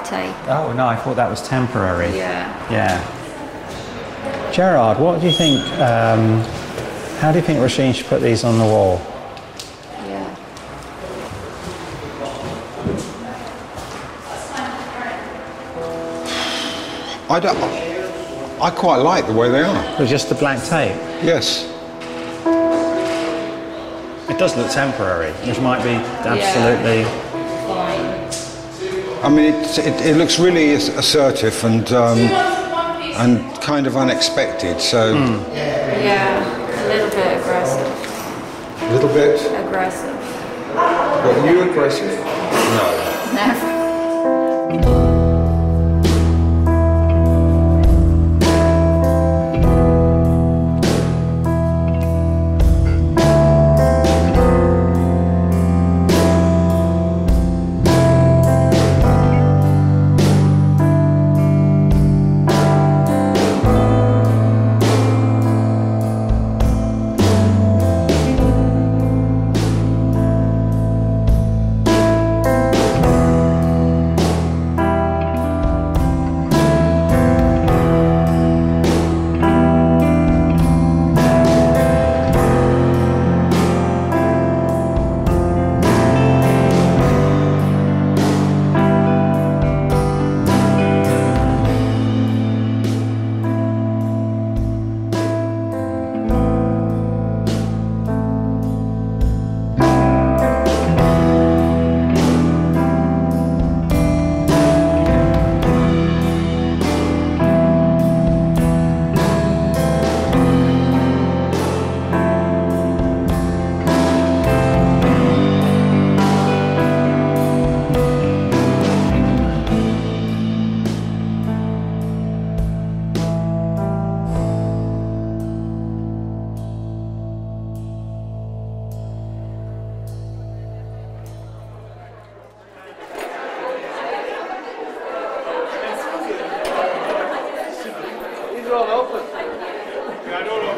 tape. Oh, no, I thought that was temporary. Yeah. Yeah. Gerard, what do you think, how do you think Roisin should put these on the wall? Yeah. I quite like the way they are. With just the black tape? Yes. It does look temporary, which might be absolutely... Fine. I mean, it looks really assertive and kind of unexpected, so... Yeah, a little bit aggressive. A little bit? Aggressive. What, are you aggressive? No. Never.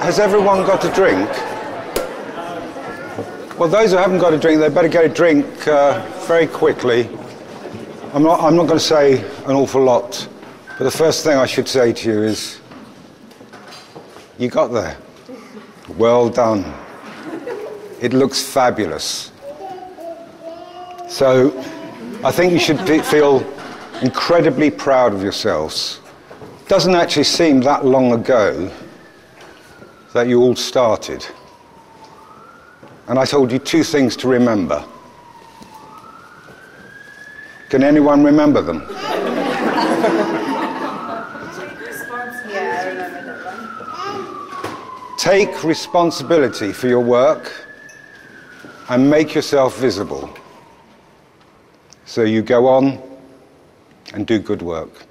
Has everyone got a drink? Well, those who haven't got a drink, they better get a drink very quickly. I'm not going to say an awful lot, but the first thing I should say to you is, you got there. Well done. It looks fabulous. So, I think you should feel incredibly proud of yourselves. It doesn't actually seem that long ago that you all started. And I told you two things to remember. Can anyone remember them? Yeah, I remember that one. Take responsibility for your work and make yourself visible. So you go on and do good work.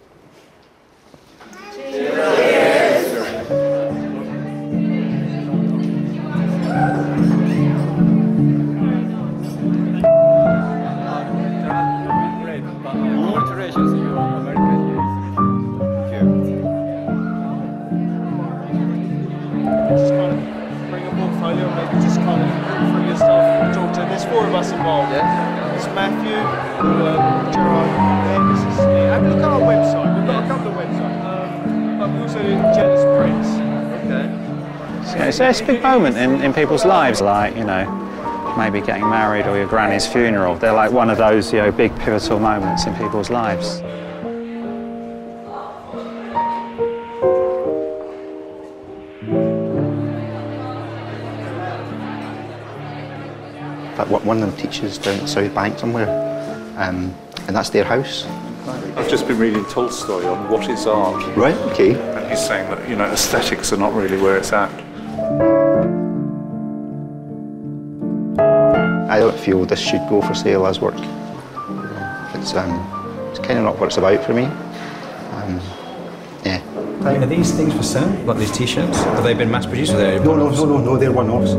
Involved. Yeah. It's Matthew, Gerard, and this is me. Have a look at our website. We've got a couple of websites, but we also do Jealous Prince. Okay. So it's a big moment in people's lives, like, you know, maybe getting married or your granny's funeral. They're like one of those, you know, big pivotal moments in people's lives. But one of them teaches down at South Bank somewhere, and that's their house. I've just been reading Tolstoy on what is art. Right, okay. And he's saying that, you know, aesthetics are not really where it's at. I don't feel this should go for sale as work. It's kind of not what it's about for me. Yeah. Are these things for sale, like these T-shirts? Have they been mass produced? Or No, they're one-offs.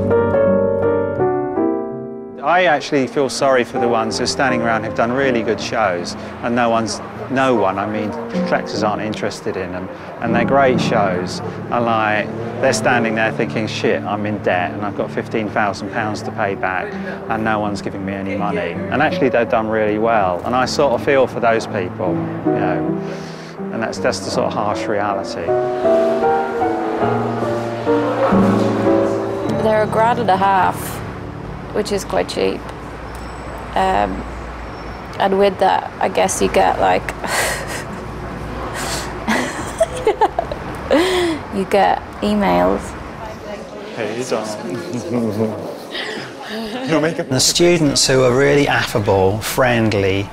I actually feel sorry for the ones who are standing around who've done really good shows and no one, I mean, collectors aren't interested in them, and they're great shows, and like, they're standing there thinking, shit, I'm in debt and I've got £15,000 to pay back and no one's giving me any money. And actually they've done really well, and I sort of feel for those people, you know, and that's the sort of harsh reality. They're £1.50, which is quite cheap. And with that, I guess you get like, you get emails. Hey, The students who are really affable, friendly,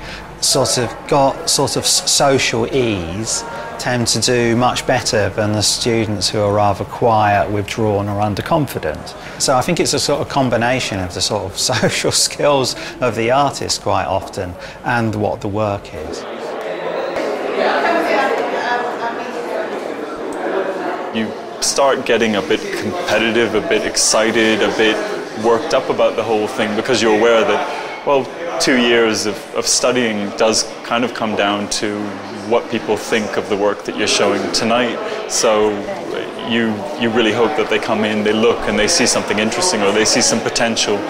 got social ease, tend to do much better than the students who are rather quiet, withdrawn or underconfident. So I think it's a sort of combination of the sort of social skills of the artist quite often and what the work is. You start getting a bit competitive, a bit excited, a bit worked up about the whole thing because you're aware that, well, 2 years of studying does kind of come down to what people think of the work that you're showing tonight. So you really hope that they come in, they look and they see something interesting or they see some potential,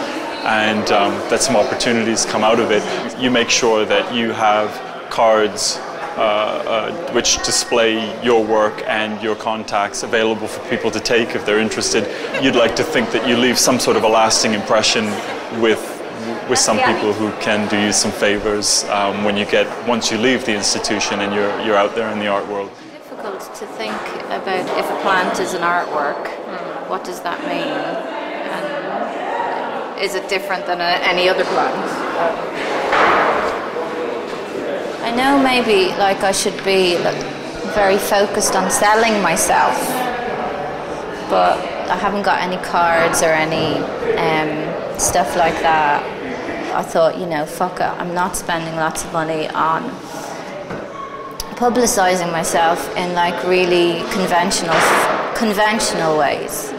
and that some opportunities come out of it. You make sure that you have cards which display your work and your contacts available for people to take if they're interested. You'd like to think that you leave some sort of a lasting impression with some people who can do you some favors once you leave the institution and you're out there in the art world. It's difficult to think about if a plant is an artwork. What does that mean? And is it different than any other plant? I know maybe like I should be very focused on selling myself, but I haven't got any cards or any stuff like that. I thought, you know, fuck it, I'm not spending lots of money on publicising myself in like really conventional ways.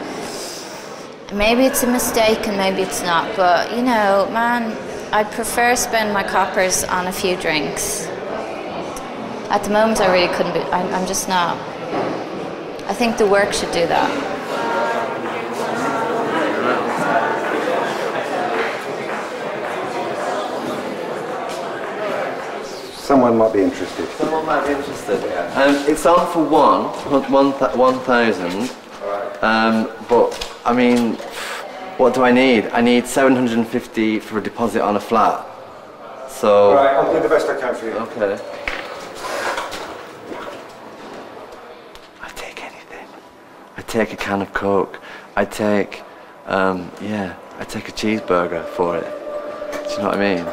Maybe it's a mistake and maybe it's not, but you know, man, I'd prefer spend my coppers on a few drinks. At the moment I really couldn't be, I'm just not. I think the work should do that. Someone might be interested. Someone might be interested. It's on for 1,000. But I mean, what do I need? I need 750 for a deposit on a flat. So. All right, I'll do the best I can for you. Okay. I take anything. I take a can of Coke. I take, I take a cheeseburger for it. Do you know what I mean?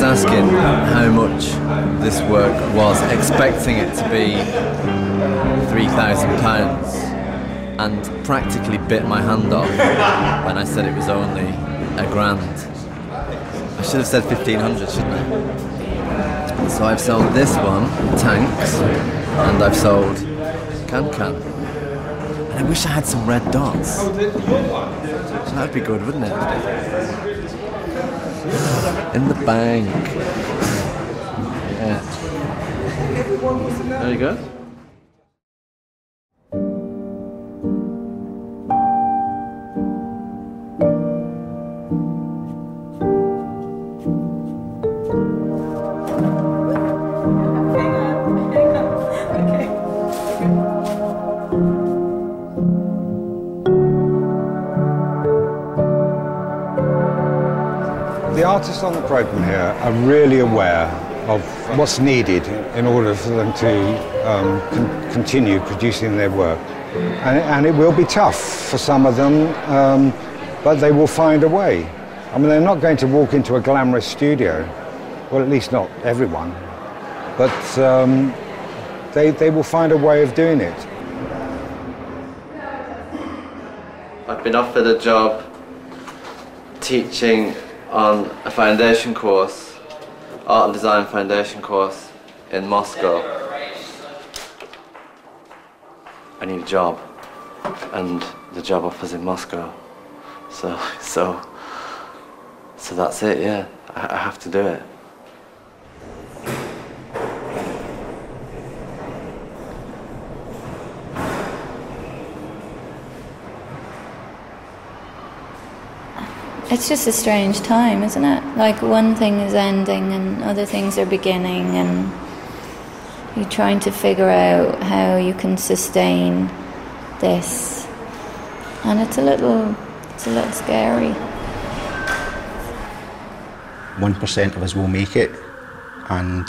Asking how much this work was, expecting it to be £3,000, and practically bit my hand off when I said it was only £1,000. I should have said 1,500, shouldn't I? So I've sold this one, Tanks, and I've sold Can. And I wish I had some red dots. So that'd be good, wouldn't it? In the bank. Yeah. There you go. The artists on the programme here are really aware of what's needed in order for them to continue producing their work. And it will be tough for some of them, but they will find a way. I mean, they're not going to walk into a glamorous studio, well, at least not everyone, but they will find a way of doing it. I've been offered a job teaching on a foundation course, art and design foundation course in Moscow. I need a job, and the job offers in Moscow. So that's it, yeah. I have to do it. It's just a strange time, isn't it? Like, one thing is ending and other things are beginning, and you're trying to figure out how you can sustain this. And it's a little scary. 1% of us will make it, and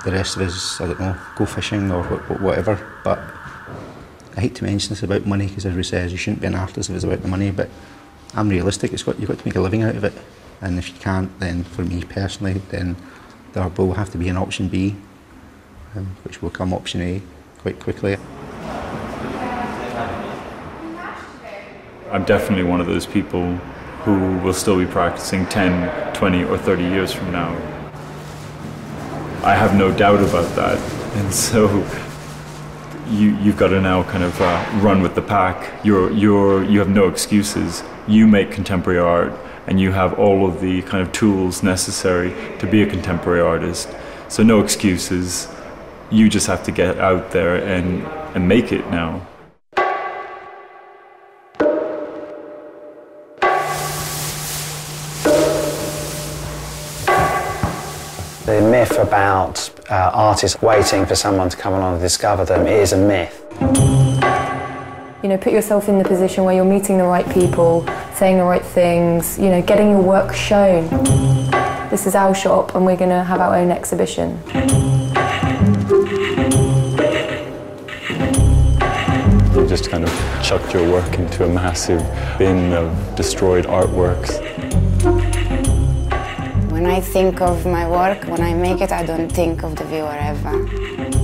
the rest of us, I don't know, go fishing or whatever. But I hate to mention this about money, because everybody says you shouldn't be an artist if it's about the money, but I'm realistic. You've got to make a living out of it, and if you can't, then for me personally, then there will have to be an option B, which will come option A quite quickly. I'm definitely one of those people who will still be practicing 10, 20 or 30 years from now. I have no doubt about that, and so you've got to now kind of run with the pack. You have no excuses. You make contemporary art, and you have all of the kind of tools necessary to be a contemporary artist. So no excuses. You just have to get out there and make it now. The myth about artists waiting for someone to come along and discover them is a myth. You know, put yourself in the position where you're meeting the right people, saying the right things, you know, getting your work shown. This is our shop and we're going to have our own exhibition. You just kind of chucked your work into a massive bin of destroyed artworks. When I think of my work, when I make it, I don't think of the viewer ever.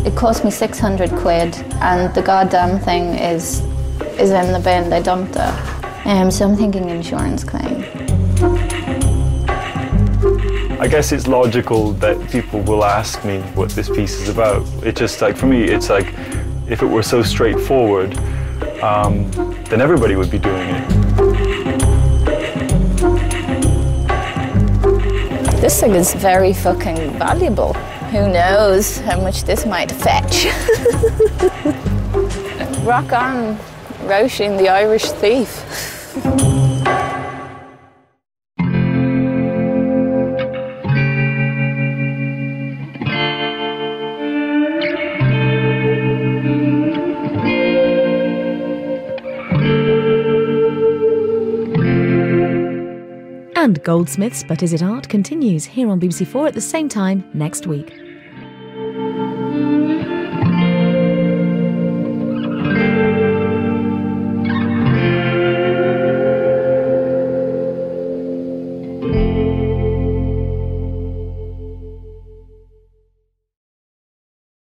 It cost me 600 quid, and the goddamn thing is in the bin. They dumped it. So I'm thinking insurance claim. I guess it's logical that people will ask me what this piece is about. It's just like, for me, it's like, if it were so straightforward, then everybody would be doing it. This thing is very fucking valuable. Who knows how much this might fetch? Rock on, Roisin the Irish thief. And Goldsmiths, But Is It Art continues here on BBC4 at the same time next week.